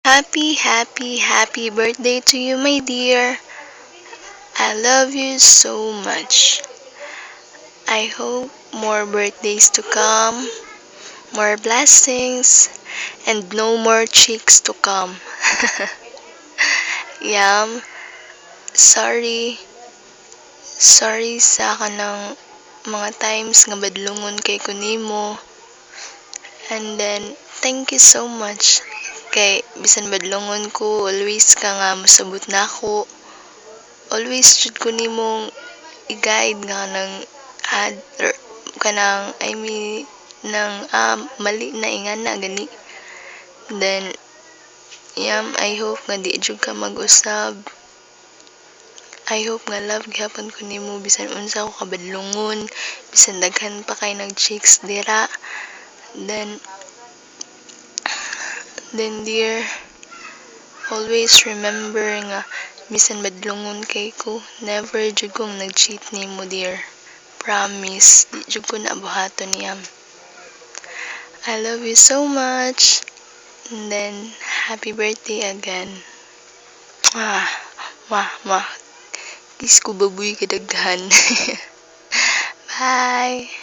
Happy birthday to you, my dear. I love you so much. I hope more birthdays to come, more blessings, and no more chicks to come. Yam, sorry. Sorry sa kanang mga times nga badlungon kay kunimo. And then, thank you so much. Kay bisan badlungon ko, always ka nga masabot na ako. Always jud ko nimong i-guide nga ng ad or kanang I mean ng mali na ingana gani. Then I hope nga di jud ka mag-usab. I hope nga love gyapon ko nimo bisan unsa ko kabadlungon, bisan daghan pa kay nag-chicks dira. Then dear, always remember nga bisan badlungon kay ko, never jud kong nag-cheat nimo dear. Promise, di jud ko na buhaton niyam. I love you so much. And then, happy birthday again. Kiss ko baboy kadaghan. Bye!